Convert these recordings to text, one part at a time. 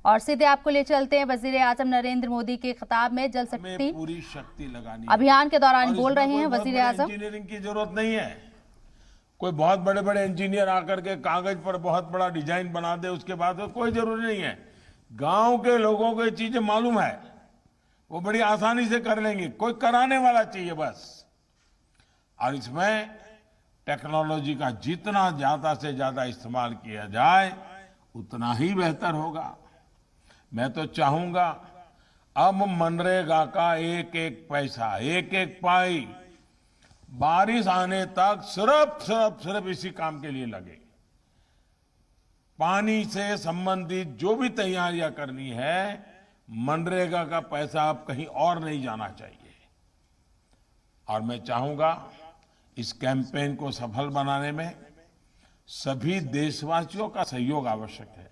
और सीधे आपको ले चलते हैं वजीर आजम नरेंद्र मोदी के खिताब में जल शक्ति पूरी शक्ति लगानी अभियान के दौरान बोल रहे हैं वजीर आजम। इंजीनियरिंग की जरूरत नहीं है, कोई बहुत बड़े बड़े इंजीनियर आकर के कागज पर बहुत बड़ा डिजाइन बना दे उसके बाद तो कोई जरूरी नहीं है। गांव के लोगों को ये चीजें मालूम है, वो बड़ी आसानी से कर लेंगे, कोई कराने वाला चाहिए बस। और इसमें टेक्नोलॉजी का जितना ज्यादा से ज्यादा इस्तेमाल किया जाए उतना ही बेहतर होगा। मैं तो चाहूंगा अब मनरेगा का एक एक पैसा, एक एक पाई बारिश आने तक सिर्फ इसी काम के लिए लगे। पानी से संबंधित जो भी तैयारियां करनी है, मनरेगा का पैसा अब कहीं और नहीं जाना चाहिए। और मैं चाहूंगा इस कैंपेन को सफल बनाने में सभी देशवासियों का सहयोग आवश्यक है।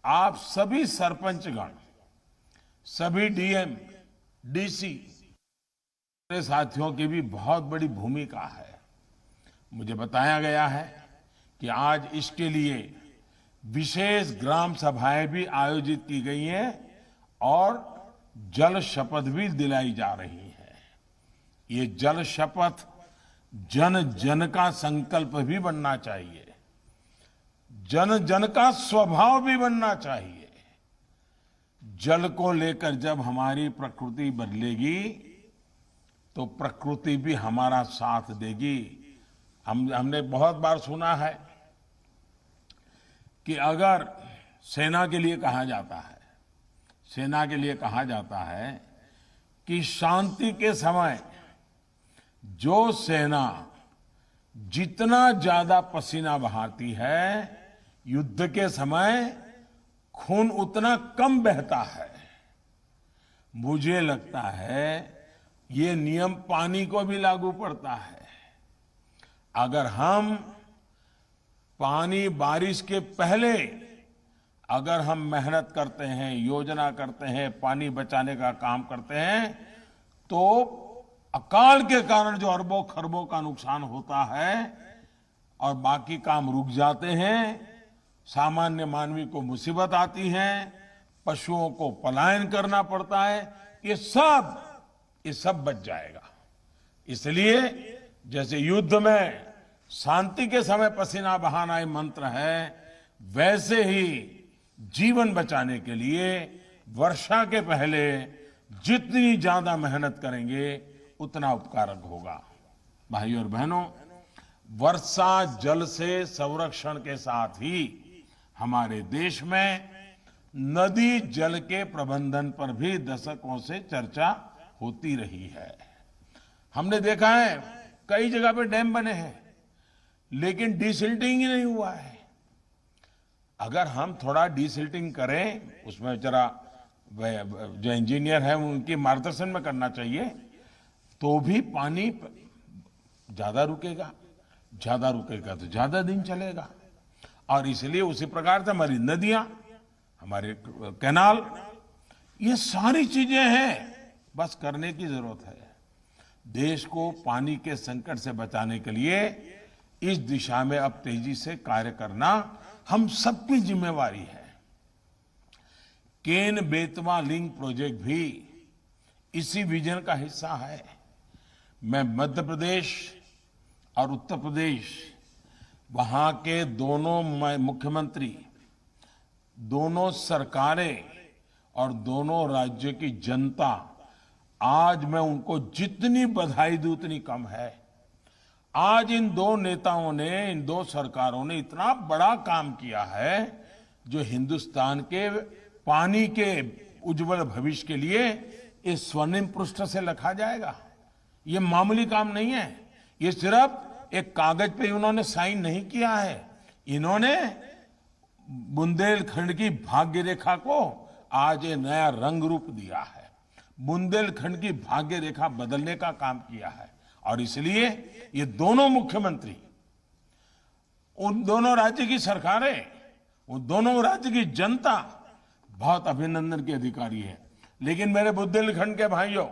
आप सभी सरपंचगण, सभी डीएम, डीसी, मेरे साथियों की भी बहुत बड़ी भूमिका है। मुझे बताया गया है कि आज इसके लिए विशेष ग्राम सभाएं भी आयोजित की गई हैं और जल शपथ भी दिलाई जा रही है। ये जल शपथ जन जन का संकल्प भी बनना चाहिए, जन जन का स्वभाव भी बनना चाहिए। जल को लेकर जब हमारी प्रकृति बदलेगी तो प्रकृति भी हमारा साथ देगी। हमने बहुत बार सुना है कि अगर सेना के लिए कहा जाता है कि शांति के समय जो सेना जितना ज्यादा पसीना बहाती है, युद्ध के समय खून उतना कम बहता है। मुझे लगता है ये नियम पानी को भी लागू पड़ता है। अगर हम पानी बारिश के पहले अगर हम मेहनत करते हैं, योजना करते हैं, पानी बचाने का काम करते हैं, तो अकाल के कारण जो अरबों खरबों का नुकसान होता है और बाकी काम रुक जाते हैं, सामान्य मानवी को मुसीबत आती है, पशुओं को पलायन करना पड़ता है, ये सब बच जाएगा। इसलिए जैसे युद्ध में शांति के समय पसीना बहाना एक मंत्र है, वैसे ही जीवन बचाने के लिए वर्षा के पहले जितनी ज्यादा मेहनत करेंगे उतना उपकारक होगा। भाइयों और बहनों, वर्षा जल से संरक्षण के साथ ही हमारे देश में नदी जल के प्रबंधन पर भी दशकों से चर्चा होती रही है। हमने देखा है कई जगह पे डैम बने हैं, लेकिन डिसिल्टिंग ही नहीं हुआ है। अगर हम थोड़ा डिसिल्टिंग करें, उसमें जरा जो इंजीनियर है उनके मार्गदर्शन में करना चाहिए, तो भी पानी ज्यादा रुकेगा तो ज्यादा दिन चलेगा। और इसलिए उसी प्रकार से हमारी नदियां, हमारे कैनाल, ये सारी चीजें हैं, बस करने की जरूरत है। देश को पानी के संकट से बचाने के लिए इस दिशा में अब तेजी से कार्य करना हम सबकी जिम्मेवारी है। केन बेतवा लिंक प्रोजेक्ट भी इसी विजन का हिस्सा है। मैं मध्य प्रदेश और उत्तर प्रदेश, वहां के दोनों मुख्यमंत्री, दोनों सरकारें और दोनों राज्य की जनता, आज मैं उनको जितनी बधाई दूं उतनी कम है। आज इन दो नेताओं ने, इन दो सरकारों ने इतना बड़ा काम किया है जो हिंदुस्तान के पानी के उज्जवल भविष्य के लिए इस स्वर्णिम पृष्ठ से लिखा जाएगा। ये मामूली काम नहीं है। ये सिर्फ एक कागज पे उन्होंने साइन नहीं किया है, इन्होंने बुंदेलखंड की भाग्य रेखा को आज ये नया रंग रूप दिया है। बुंदेलखंड की भाग्य रेखा बदलने का काम किया है। और इसलिए ये दोनों मुख्यमंत्री, उन दोनों राज्य की सरकारें, उन दोनों राज्य की जनता बहुत अभिनंदन के अधिकारी है। लेकिन मेरे बुंदेलखंड के भाइयों,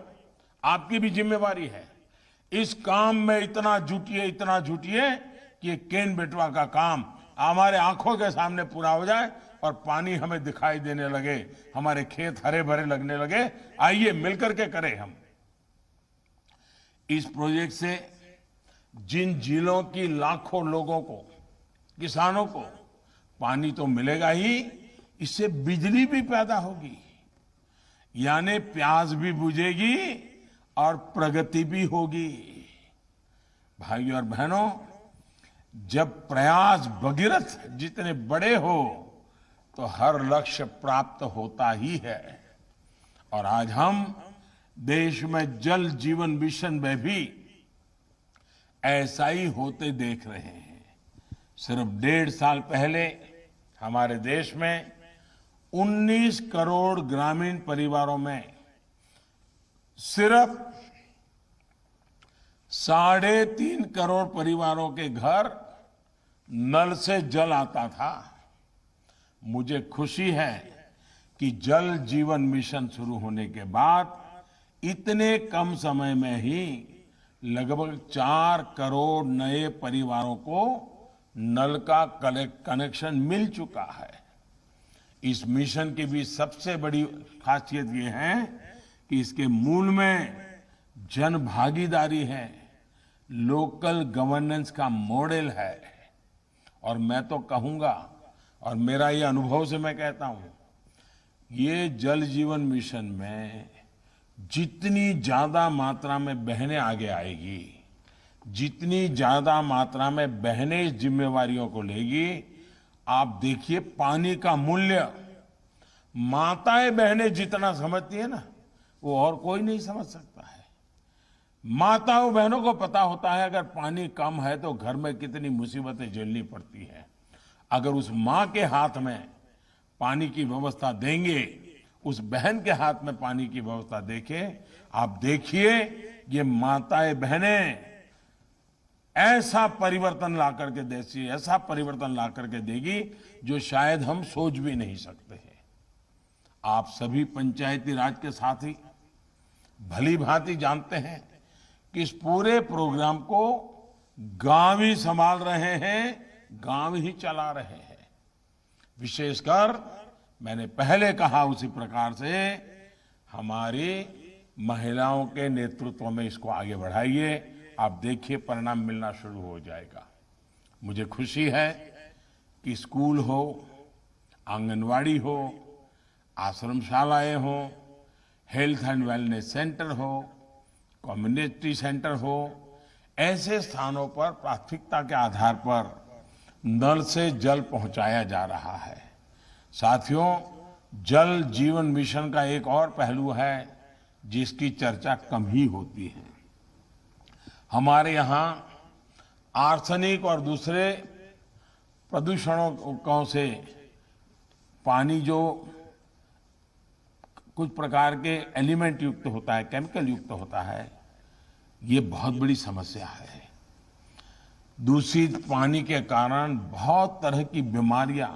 आपकी भी जिम्मेवारी है। इस काम में इतना जुटिए कि केन बेटवा का काम हमारे आंखों के सामने पूरा हो जाए, और पानी हमें दिखाई देने लगे, हमारे खेत हरे भरे लगने लगे। आइए मिलकर के करें हम। इस प्रोजेक्ट से जिन जिलों की लाखों लोगों को, किसानों को पानी तो मिलेगा ही, इससे बिजली भी पैदा होगी, यानी प्यास भी बुझेगी और प्रगति भी होगी। भाइयों और बहनों, जब प्रयास भगीरथ जितने बड़े हो तो हर लक्ष्य प्राप्त होता ही है। और आज हम देश में जल जीवन मिशन में भी ऐसा ही होते देख रहे हैं। सिर्फ 1.5 साल पहले हमारे देश में 19 करोड़ ग्रामीण परिवारों में सिर्फ 3.5 करोड़ परिवारों के घर नल से जल आता था। मुझे खुशी है कि जल जीवन मिशन शुरू होने के बाद इतने कम समय में ही लगभग 4 करोड़ नए परिवारों को नल का कनेक्शन मिल चुका है। इस मिशन की भी सबसे बड़ी खासियत ये है कि इसके मूल में जन भागीदारी है, लोकल गवर्नेंस का मॉडल है। और मैं तो कहूंगा, और मेरा ये अनुभव से मैं कहता हूं, ये जल जीवन मिशन में जितनी ज्यादा मात्रा में बहनें आगे आएगी, जितनी ज्यादा मात्रा में बहनें इस जिम्मेवारियों को लेगी, आप देखिए पानी का मूल्य माताएं बहनें जितना समझती है ना, वो और कोई नहीं समझ सकता है। माताओं बहनों को पता होता है अगर पानी कम है तो घर में कितनी मुसीबतें झेलनी पड़ती है। अगर उस मां के हाथ में पानी की व्यवस्था देंगे, उस बहन के हाथ में पानी की व्यवस्था देखें, आप देखिए ये माताएं बहनें ऐसा परिवर्तन ला करके देती, ऐसा परिवर्तन ला करके देगी जो शायद हम सोच भी नहीं सकते हैं। आप सभी पंचायती राज के साथी भली भांति जानते हैं कि इस पूरे प्रोग्राम को गांव ही संभाल रहे हैं, गांव ही चला रहे हैं। विशेषकर मैंने पहले कहा उसी प्रकार से हमारी महिलाओं के नेतृत्व में इसको आगे बढ़ाइए। आप देखिए परिणाम मिलना शुरू हो जाएगा। मुझे खुशी है कि स्कूल हो, आंगनवाड़ी हो, आश्रमशालाएं हो, हेल्थ एंड वेलनेस सेंटर हो, कम्युनिटी सेंटर हो, ऐसे स्थानों पर प्राथमिकता के आधार पर नल से जल पहुंचाया जा रहा है। साथियों, जल जीवन मिशन का एक और पहलू है जिसकी चर्चा कम ही होती है। हमारे यहाँ आर्सेनिक और दूसरे प्रदूषणों से पानी जो कुछ प्रकार के एलिमेंट युक्त होता है, केमिकल युक्त होता है, ये बहुत बड़ी समस्या है। दूषित पानी के कारण बहुत तरह की बीमारियां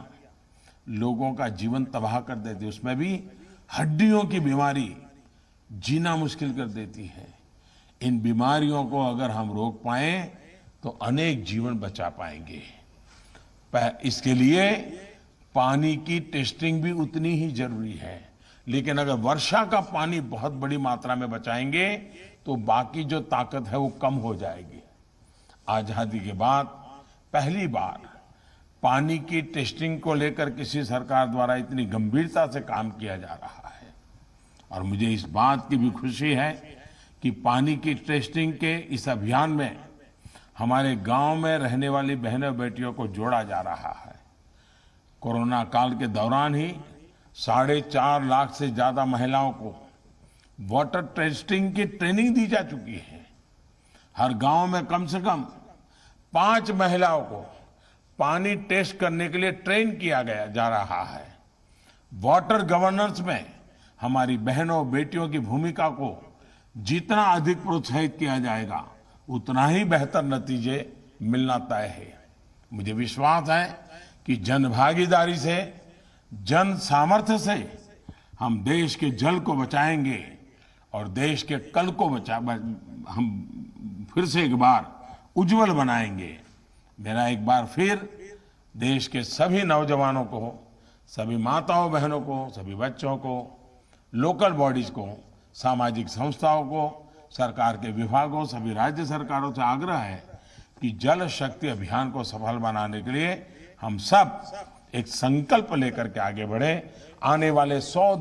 लोगों का जीवन तबाह कर देती है। उसमें भी हड्डियों की बीमारी जीना मुश्किल कर देती है। इन बीमारियों को अगर हम रोक पाए तो अनेक जीवन बचा पाएंगे। इसके लिए पानी की टेस्टिंग भी उतनी ही जरूरी है। लेकिन अगर वर्षा का पानी बहुत बड़ी मात्रा में बचाएंगे तो बाकी जो ताकत है वो कम हो जाएगी। आजादी के बाद पहली बार पानी की टेस्टिंग को लेकर किसी सरकार द्वारा इतनी गंभीरता से काम किया जा रहा है। और मुझे इस बात की भी खुशी है कि पानी की टेस्टिंग के इस अभियान में हमारे गांव में रहने वाली बहनों बेटियों को जोड़ा जा रहा है। कोरोना काल के दौरान ही 4.5 लाख से ज्यादा महिलाओं को वाटर टेस्टिंग की ट्रेनिंग दी जा चुकी है। हर गांव में कम से कम 5 महिलाओं को पानी टेस्ट करने के लिए ट्रेन किया गया जा रहा है। वाटर गवर्नेंस में हमारी बहनों बेटियों की भूमिका को जितना अधिक प्रोत्साहित किया जाएगा उतना ही बेहतर नतीजे मिलना तय है। मुझे विश्वास है कि जन भागीदारी से, जन सामर्थ्य से हम देश के जल को बचाएंगे और देश के कल को हम फिर से एक बार उज्जवल बनाएंगे। मेरा एक बार फिर देश के सभी नौजवानों को सभी माताओं बहनों को, सभी बच्चों को, लोकल बॉडीज को, सामाजिक संस्थाओं को, सरकार के विभागों, सभी राज्य सरकारों से आग्रह है कि जल शक्ति अभियान को सफल बनाने के लिए हम सब एक संकल्प लेकर के आगे बढ़े। आने वाले 100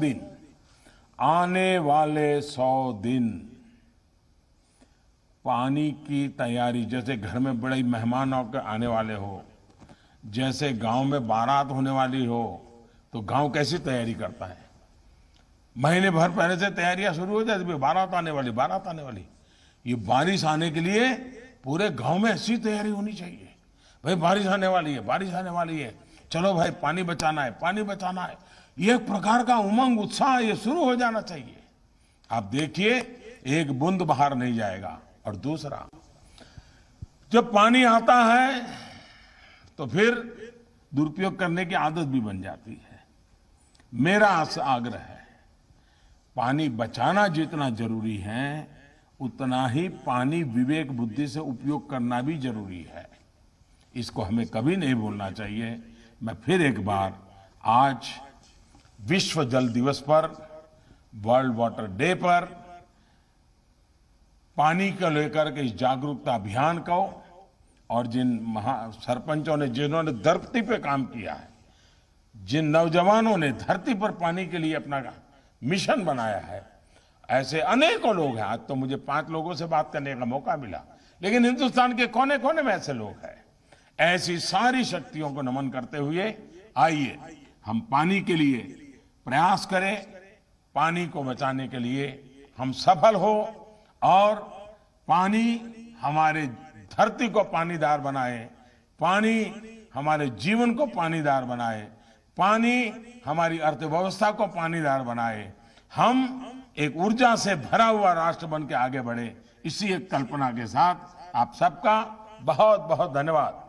दिन पानी की तैयारी, जैसे घर में बड़े मेहमान होकर आने वाले हो, जैसे गांव में बारात होने वाली हो, तो गांव कैसी तैयारी करता है? महीने भर पहले से तैयारियां शुरू हो जाती है, बारात आने वाली। ये बारिश आने के लिए पूरे गांव में ऐसी तैयारी होनी चाहिए। भाई बारिश आने वाली है, चलो भाई पानी बचाना है। ये एक प्रकार का उमंग, उत्साह ये शुरू हो जाना चाहिए। आप देखिए, एक बूंद बाहर नहीं जाएगा। और दूसरा, जब पानी आता है तो फिर दुरुपयोग करने की आदत भी बन जाती है। मेरा आग्रह है, पानी बचाना जितना जरूरी है, उतना ही पानी विवेक बुद्धि से उपयोग करना भी जरूरी है। इसको हमें कभी नहीं भूलना चाहिए। मैं फिर एक बार आज विश्व जल दिवस पर, वर्ल्ड वाटर डे पर, पानी को लेकर के इस जागरूकता अभियान को, और जिन सरपंचों ने, जिन्होंने धरती पे काम किया है, जिन नौजवानों ने धरती पर पानी के लिए अपना मिशन बनाया है, ऐसे अनेकों लोग हैं। आज तो मुझे 5 लोगों से बात करने का मौका मिला, लेकिन हिंदुस्तान के कोने कोने में ऐसे लोग हैं। ऐसी सारी शक्तियों को नमन करते हुए आइए हम पानी के लिए प्रयास करें, पानी को बचाने के लिए हम सफल हो, और पानी हमारे धरती को पानीदार बनाए, पानी हमारे जीवन को पानीदार बनाए, पानी हमारी अर्थव्यवस्था को पानीदार बनाए। हम एक ऊर्जा से भरा हुआ राष्ट्र बन के आगे बढ़े। इसी एक कल्पना के साथ आप सबका बहुत बहुत धन्यवाद।